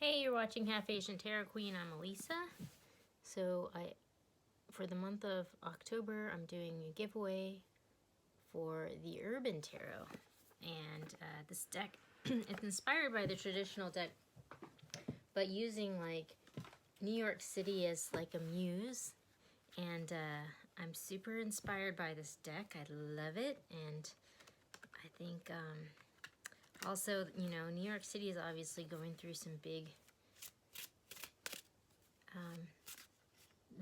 Hey, you're watching Half Asian Tarot Queen. I'm Elisa. So for the month of October, I'm doing a giveaway for the Urban Tarot. And this deck, it's inspired by the traditional deck, but using like New York City as like a muse. And I'm super inspired by this deck. I love it. And I think also, you know, New York City is obviously going through some big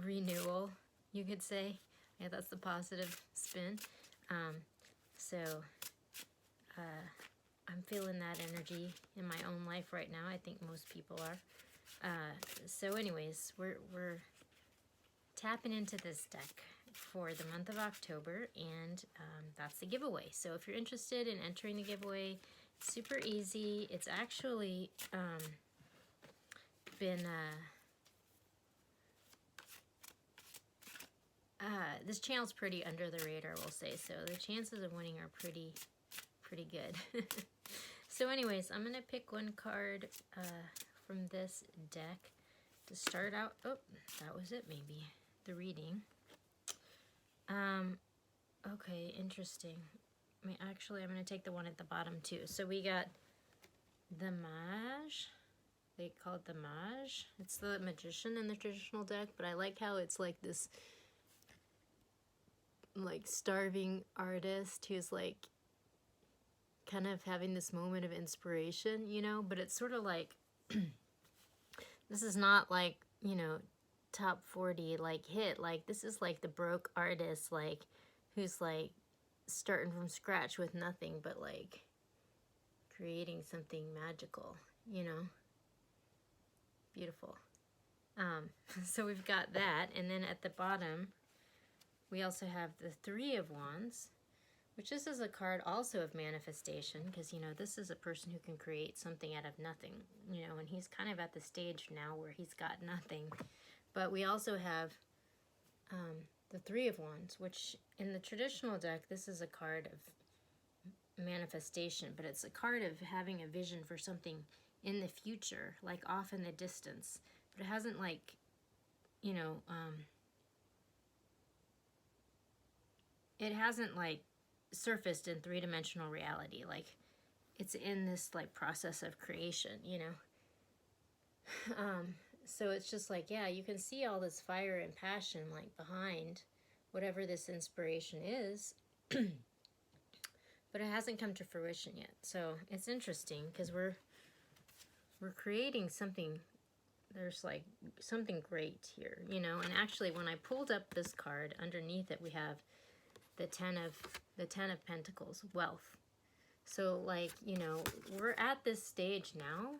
renewal, you could say. Yeah, that's the positive spin. So I'm feeling that energy in my own life right now. I think most people are. So anyways, we're tapping into this deck for the month of October, and that's the giveaway. So if you're interested in entering the giveaway, it's super easy. It's actually been this channel's pretty under the radar, we'll say. So the chances of winning are pretty good. So anyways, I'm gonna pick one card from this deck to start out. Oh, that was it, maybe the reading. Okay, interesting. I mean, actually, I'm gonna take the one at the bottom too. So we got the Mage. They call it the Mage. It's the magician in the traditional deck, but I like how it's like this like starving artist who's like kind of having this moment of inspiration, you know, but it's sort of like this is not like, you know, top 40 like hit. Like this is like the broke artist, like who's like starting from scratch with nothing but like creating something magical, you know. Beautiful. So we've got that, and then at the bottom we also have the Three of Wands, which this is a card also of manifestation, because, you know, this is a person who can create something out of nothing, you know, and he's kind of at the stage now where he's got nothing. But we also have the Three of Wands, which in the traditional deck, this is a card of manifestation, but it's a card of having a vision for something in the future, like off in the distance. But it hasn't, like, you know, it hasn't like surfaced in three-dimensional reality. Like it's in this like process of creation, you know. So it's just like, yeah, you can see all this fire and passion like behind whatever this inspiration is, but it hasn't come to fruition yet. So it's interesting because we're creating something. There's like something great here, you know. And actually, when I pulled up this card, underneath it we have the Ten of Pentacles, wealth. So like, you know, we're at this stage now,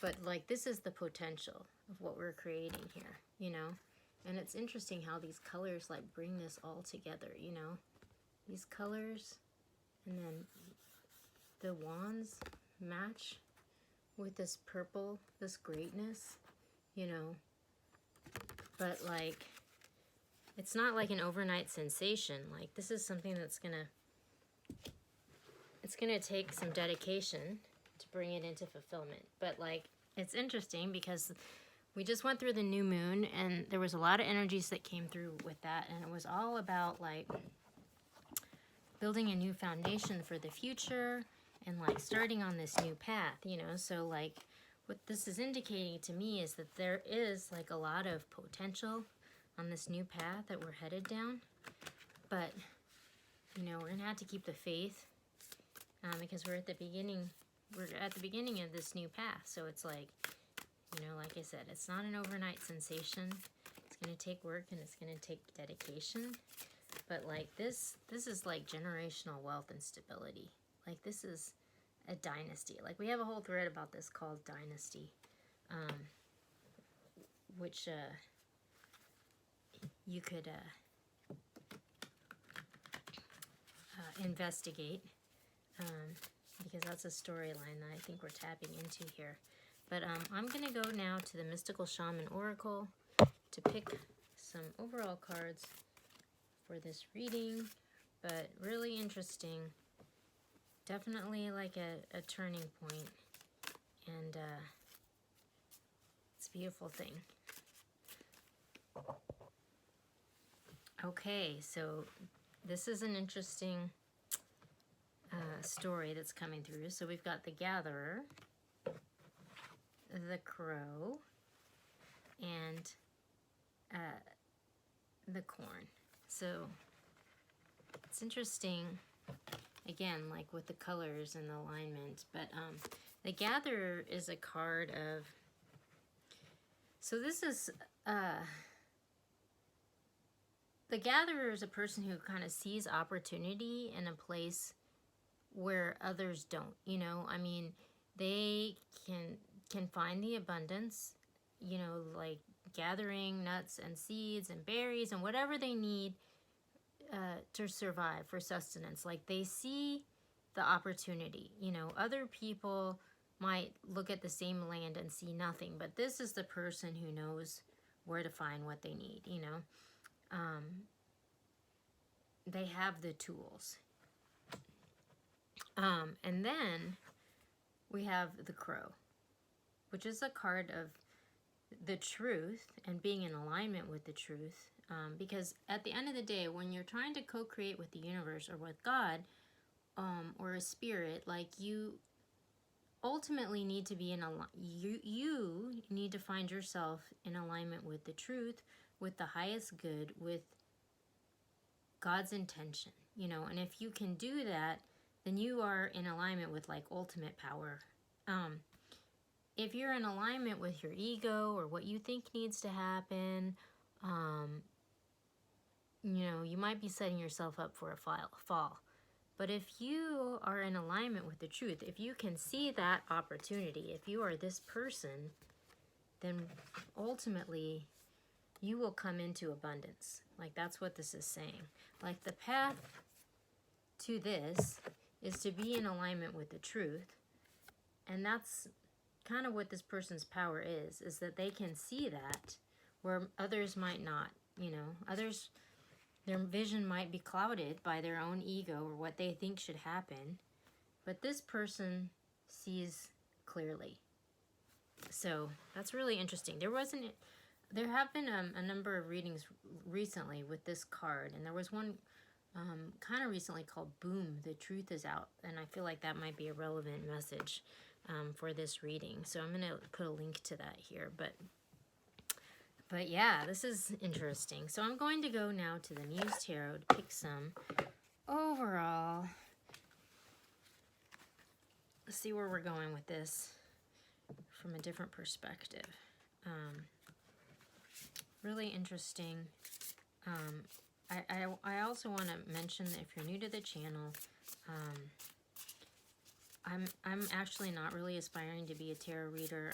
but like this is the potential of what we're creating here, you know. And it's interesting how these colors like bring this all together, you know. These colors and then the wands match with this purple, this greatness, you know. But like it's not like an overnight sensation. Like this is something that's it's gonna take some dedication to bring it into fulfillment. But like it's interesting because we just went through the new moon and there was a lot of energies that came through with that, and it was all about like building a new foundation for the future and like starting on this new path, you know. So like what this is indicating to me is that there is like a lot of potential on this new path that we're headed down, but you know, we're gonna have to keep the faith because we're at the beginning of this new path. So it's like, you know, like I said, it's not an overnight sensation. It's gonna take work and it's gonna take dedication, but like this is like generational wealth and stability. Like this is a dynasty. Like we have a whole thread about this called Dynasty, which you could investigate, because that's a storyline that I think we're tapping into here. But I'm going to go now to the Mystical Shaman Oracle to pick some overall cards for this reading. But really interesting. Definitely like a turning point. And It's a beautiful thing. Okay, so this is an interesting story that's coming through. So we've got the gatherer, the crow, and the corn. So it's interesting, again, like with the colors and the alignment, but the gatherer is a card of, so this is, the gatherer is a person who kind of sees opportunity in a place where others don't, you know. I mean, they can find the abundance, you know, like gathering nuts and seeds and berries and whatever they need to survive, for sustenance. Like, they see the opportunity, you know. Other people might look at the same land and see nothing, but this is the person who knows where to find what they need, you know. They have the tools. And then we have the crow, which is a card of the truth and being in alignment with the truth. Because at the end of the day, when you're trying to co-create with the universe or with God, or a spirit, like, you ultimately need to be in you need to find yourself in alignment with the truth, with the highest good, with God's intention, you know. And if you can do that, then you are in alignment with, like, ultimate power. If you're in alignment with your ego or what you think needs to happen, you know, you might be setting yourself up for a fall. But if you are in alignment with the truth, if you can see that opportunity, if you are this person, then ultimately you will come into abundance. Like, that's what this is saying. Like, the path to this is to be in alignment with the truth. And that's kind of what this person's power is that they can see that where others might not, you know. Others, their vision might be clouded by their own ego or what they think should happen. But this person sees clearly. So that's really interesting. There have been a number of readings recently with this card, and there was one kind of recently called Boom, the Truth is Out, and I feel like that might be a relevant message for this reading. So I'm going to put a link to that here, but yeah, this is interesting. So I'm going to go now to the Muse Tarot to pick some overall. Let's see where we're going with this from a different perspective. Really interesting. I also want to mention that if you're new to the channel, I'm actually not really aspiring to be a tarot reader.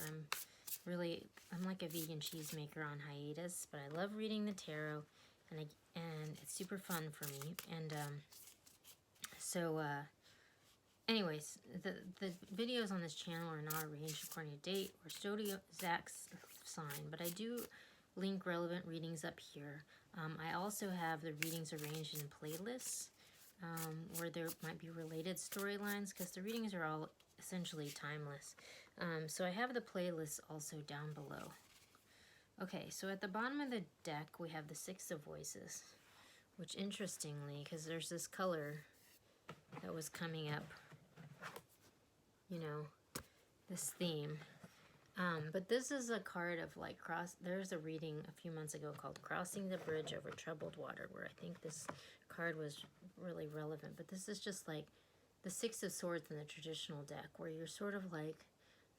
I'm like a vegan cheesemaker on hiatus, but I love reading the tarot, and it's super fun for me. And anyways, the videos on this channel are not arranged according to date or zodiac sign, but I do link relevant readings up here. I also have the readings arranged in playlists where there might be related storylines, because the readings are all essentially timeless. So I have the playlists also down below. Okay, so at the bottom of the deck we have the Six of Voices, which interestingly, because there's this color that was coming up, you know, this theme. But this is a card of, like, there's a reading a few months ago called Crossing the Bridge Over Troubled Water, where I think this card was really relevant. But this is just like the Six of Swords in the traditional deck, where you're sort of like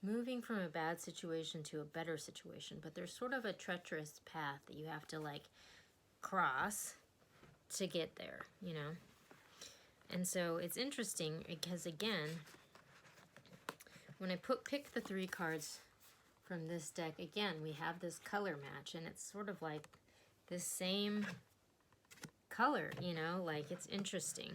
moving from a bad situation to a better situation. But there's sort of a treacherous path that you have to, like, cross to get there, you know. And so it's interesting because, again, when I pick the three cards from this deck, again, we have this color match, and it's sort of like this same color, you know, like, it's interesting.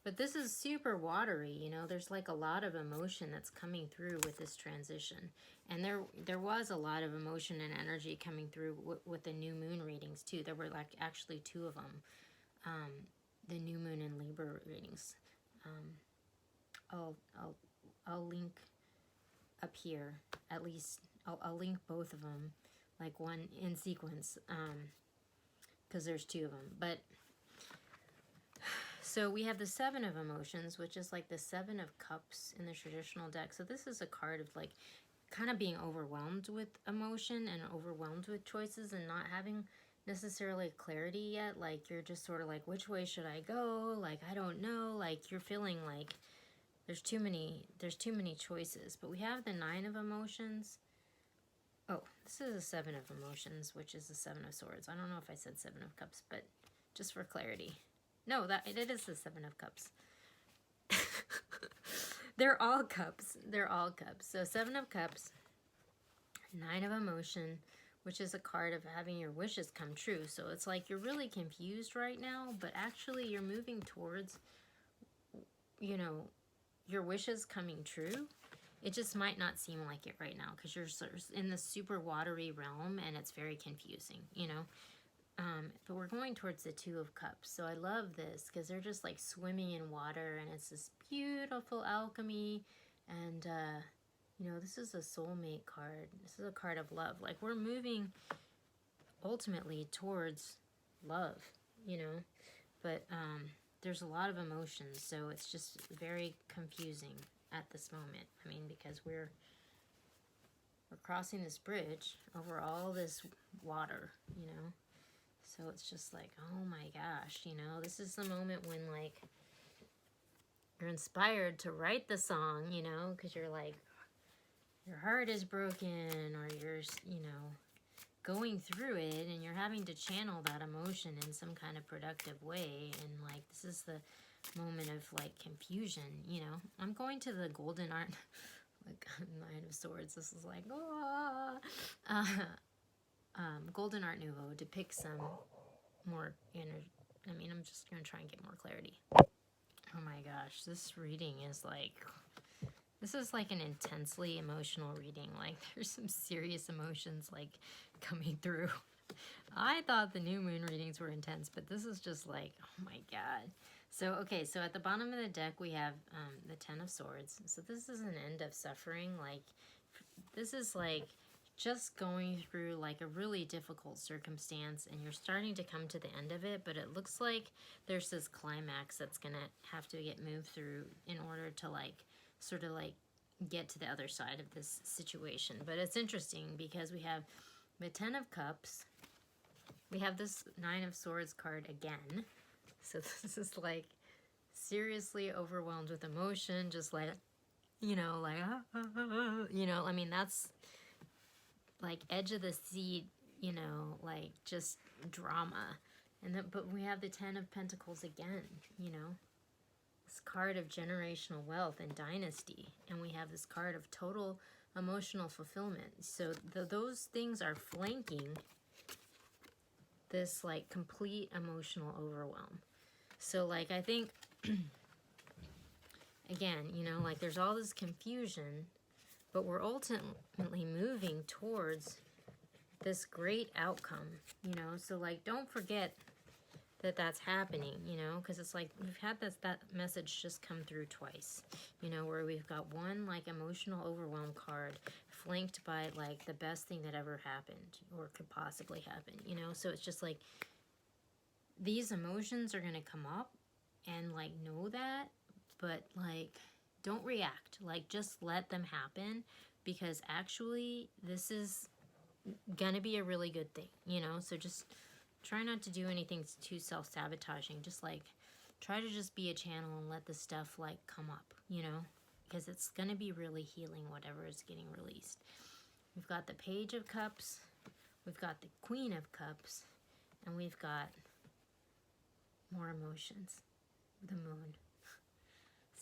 But this is super watery, you know. There's like a lot of emotion that's coming through with this transition, and there was a lot of emotion and energy coming through with the new moon readings too. There were, like, actually two of them, the new moon and Libra readings. I'll link up here, at least I'll link both of them, like one in sequence, because there's two of them. But so we have the Seven of Emotions, which is like the Seven of Cups in the traditional deck. So this is a card of like kind of being overwhelmed with emotion and overwhelmed with choices and not having necessarily clarity yet. Like you're just sort of like, which way should I go? Like, I don't know. Like you're feeling like there's too many choices. But we have the Nine of Emotions. Oh, this is a Seven of Emotions, which is the Seven of Swords. I don't know if I said Seven of Cups, but just for clarity. No, it is the Seven of Cups. They're all cups. They're all cups. So Seven of Cups, Nine of Emotion, which is a card of having your wishes come true. So it's like you're really confused right now, but actually you're moving towards, you know, your wishes coming true. It just might not seem like it right now because you're sort of in the super watery realm and it's very confusing, you know. But we're going towards the Two of Cups. So I love this because they're just like swimming in water and it's this beautiful alchemy. And, you know, this is a soulmate card. This is a card of love. Like we're moving ultimately towards love, you know. But there's a lot of emotions. So it's just very confusing at this moment. I mean, because we're crossing this bridge over all this water, you know. So it's just like, oh my gosh, you know, this is the moment when, like, you're inspired to write the song, you know, because you're like, your heart is broken or you're, you know, going through it and you're having to channel that emotion in some kind of productive way. And, like, this is the moment of, like, confusion, you know. I'm going to the Golden Art, like, Nine of Swords. This is like, Golden Art Nouveau depicts some more energy. I mean, I'm just going to try and get more clarity. Oh my gosh, this reading is like, this is like an intensely emotional reading. Like, there's some serious emotions, like, coming through. I thought the new moon readings were intense, but this is just like, oh my god. So, okay, so at the bottom of the deck, we have the Ten of Swords. So this is an end of suffering. Like, this is like just going through like a really difficult circumstance and you're starting to come to the end of it, but it looks like there's this climax that's gonna have to get moved through in order to like sort of like get to the other side of this situation. But it's interesting because we have the Ten of Cups, we have this Nine of Swords card again. So this is like seriously overwhelmed with emotion, just like, you know, like, you know, I mean, that's like edge of the seat, you know, like just drama. And then, but we have the Ten of Pentacles again, you know, this card of generational wealth and dynasty. And we have this card of total emotional fulfillment. So those things are flanking this like complete emotional overwhelm. So like, I think, again, you know, like there's all this confusion, but we're ultimately moving towards this great outcome, you know. So like, don't forget that that's happening, you know, because it's like we've had that message just come through twice, you know, where we've got one like emotional overwhelm card flanked by like the best thing that ever happened or could possibly happen, you know. So it's just like these emotions are going to come up and like know that, but like don't react, like just let them happen, because actually this is gonna be a really good thing, you know. So just try not to do anything too self-sabotaging. Just like try to just be a channel and let the stuff like come up, you know, because it's gonna be really healing whatever is getting released. We've got the Page of Cups, we've got the Queen of Cups, and we've got more emotions, the Moon.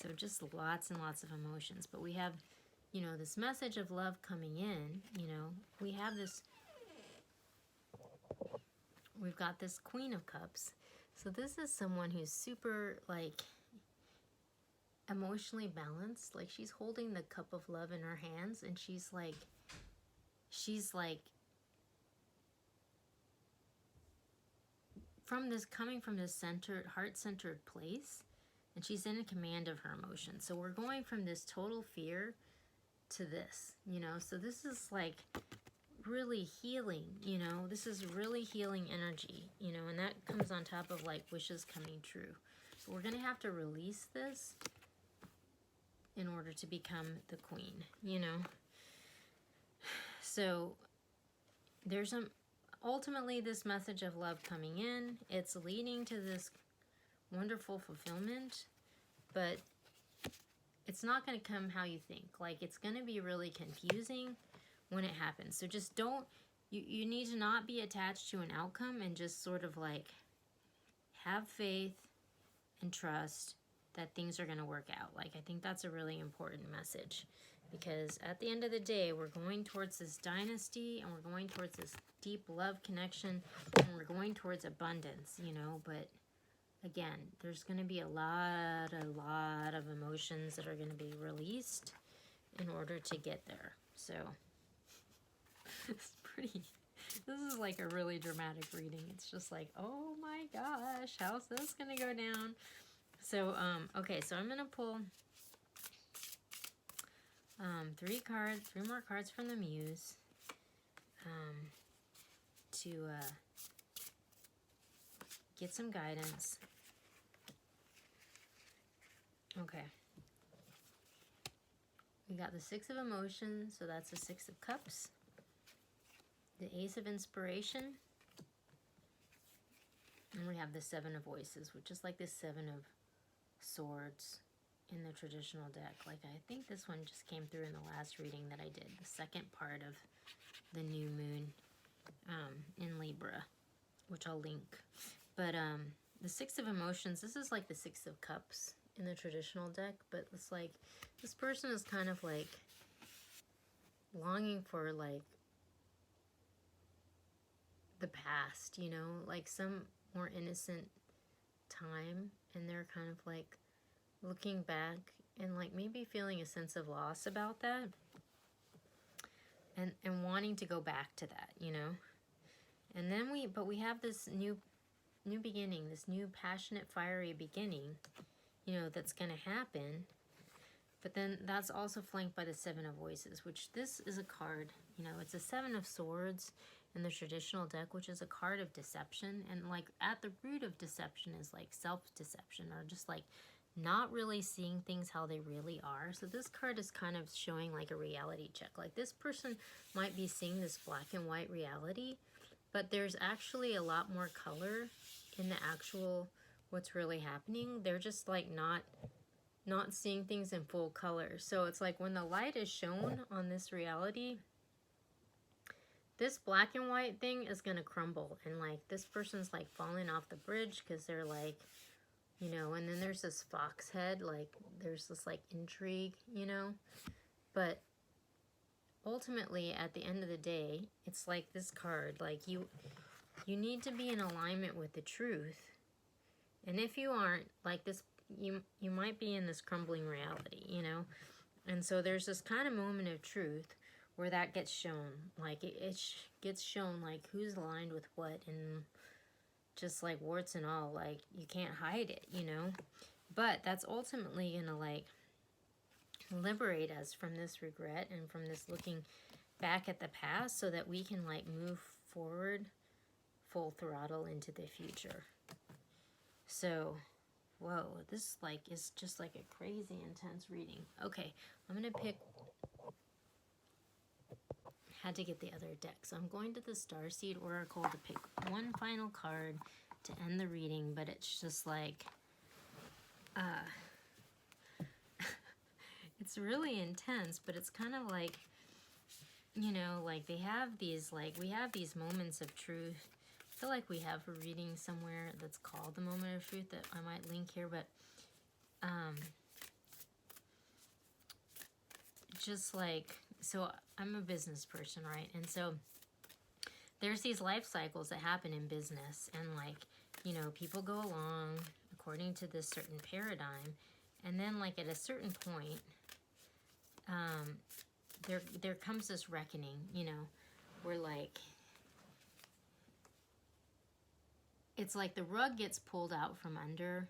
So just lots and lots of emotions. But we have, you know, this message of love coming in, you know. We have this, we've got this Queen of Cups. So this is someone who's super, like, emotionally balanced. Like, she's holding the cup of love in her hands, and she's like from this, coming from this centered, heart-centered place, and she's in command of her emotions. So we're going from this total fear to this, you know. So this is like really healing, you know. This is really healing energy, you know, and that comes on top of like wishes coming true. So we're going to have to release this in order to become the queen, you know. So there's ultimately this message of love coming in. It's leading to this wonderful fulfillment, but it's not going to come how you think. Like, it's going to be really confusing when it happens. So just don't, you need to not be attached to an outcome and just sort of like have faith and trust that things are going to work out. Like, I think that's a really important message, because at the end of the day, we're going towards this dynasty and we're going towards this deep love connection and we're going towards abundance, you know. But again, there's going to be a lot of emotions that are going to be released in order to get there. So it's pretty, this is like a really dramatic reading. It's just like, oh my gosh, how's this going to go down? So, okay, so I'm going to pull 3 more cards from the Muse to get some guidance. Okay. We got the 6 of Emotions, so that's the 6 of Cups. The Ace of Inspiration. And we have the 7 of Voices, which is like the 7 of Swords in the traditional deck. Like, I think this one just came through in the last reading that I did, the second part of the new moon in Libra, which I'll link. But the 6 of Emotions, this is like the 6 of Cups in the traditional deck, but it's like this person is kind of like longing for like the past, you know, like some more innocent time, and they're kind of like looking back and like maybe feeling a sense of loss about that, and wanting to go back to that, you know. And then we have this new beginning, this new passionate, fiery beginning, you know, that's going to happen. But then that's also flanked by the 7 of Voices, which this is a card, you know, it's a 7 of Swords in the traditional deck, which is a card of deception. And like at the root of deception is like self-deception, or just like not really seeing things how they really are. So this card is kind of showing like a reality check. Like, this person might be seeing this black and white reality, but there's actually a lot more color in the actual what's really happening. They're just like not seeing things in full color. So it's like when the light is shown on this reality, this black and white thing is going to crumble. And like this person's like falling off the bridge because they're like, you know, and then there's this fox head, like there's this like intrigue, you know. But ultimately at the end of the day, it's like this card, like you need to be in alignment with the truth. And if you aren't, like this, you might be in this crumbling reality, you know. And so there's this kind of moment of truth where that gets shown. Like it gets shown like who's aligned with what, and just like warts and all, like you can't hide it, you know. But that's ultimately gonna like liberate us from this regret and from this looking back at the past, so that we can like move forward full throttle into the future. So whoa, this like is just like a crazy intense reading. Okay, I'm gonna pick, had to get the other deck, so I'm going to the Starseed Oracle to pick one final card to end the reading. But it's just like it's really intense, but it's kind of like, you know, like they have these, like we have these moments of truth. I feel like we have a reading somewhere that's called the Moment of Truth that I might link here, but just like, so I'm a business person, right? And so there's these life cycles that happen in business, and like, you know, people go along according to this certain paradigm, and then like at a certain point, there comes this reckoning, you know, where like, it's like the rug gets pulled out from under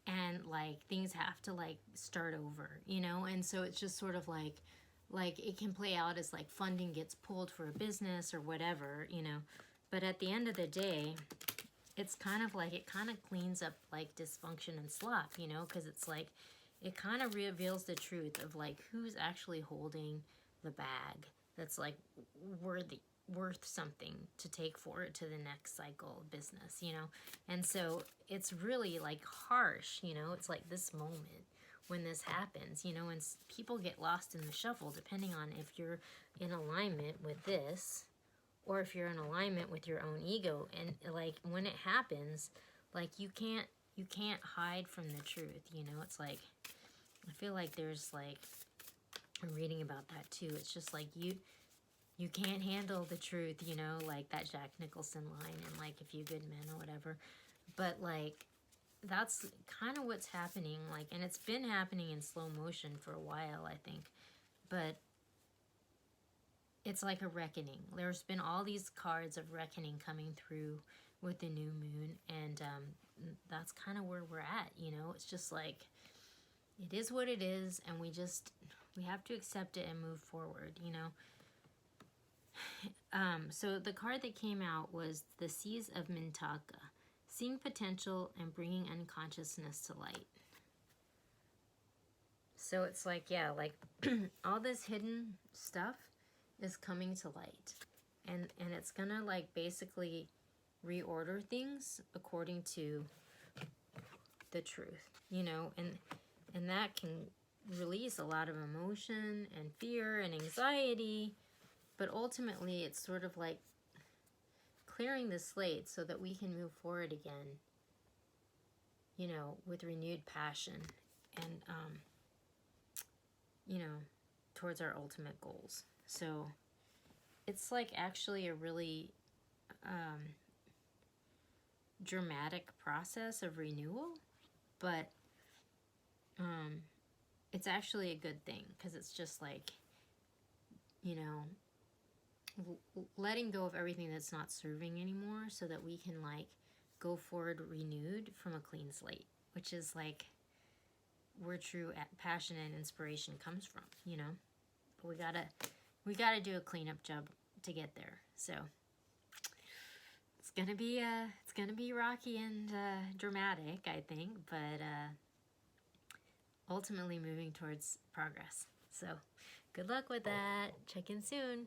and like things have to like start over, you know. And so it's just sort of like it can play out as like funding gets pulled for a business or whatever, you know. But at the end of the day, it's kind of like it kind of cleans up like dysfunction and slop, you know, because it's like it kind of reveals the truth of like who's actually holding the bag that's like worth something to take forward to the next cycle of business, you know. And so it's really like harsh, you know. It's like this moment when this happens, you know, and people get lost in the shuffle depending on if you're in alignment with this or if you're in alignment with your own ego. And like when it happens, like you can't hide from the truth, you know. It's like I feel like there's like I'm reading about that too. It's just like you can't handle the truth, you know, like that Jack Nicholson line and like A Few Good Men or whatever. But like that's kind of what's happening, like, and it's been happening in slow motion for a while, I think. But it's like a reckoning. There's been all these cards of reckoning coming through with the new moon, and that's kind of where we're at, you know. It's just like it is what it is, and we have to accept it and move forward, you know. So the card that came out was the Seas of Mintaka, seeing potential and bringing unconsciousness to light. So it's like, yeah, like all this hidden stuff is coming to light, and it's gonna like basically reorder things according to the truth, you know. And that can release a lot of emotion and fear and anxiety, but ultimately it's sort of like clearing the slate so that we can move forward again, you know, with renewed passion and you know, towards our ultimate goals. So it's like actually a really dramatic process of renewal, but it's actually a good thing, because it's just like, you know, letting go of everything that's not serving anymore so that we can like go forward renewed from a clean slate, which is like where true passion and inspiration comes from, you know. But we gotta do a cleanup job to get there. So it's gonna be rocky and dramatic, I think, but ultimately moving towards progress. So good luck with that. Check in soon.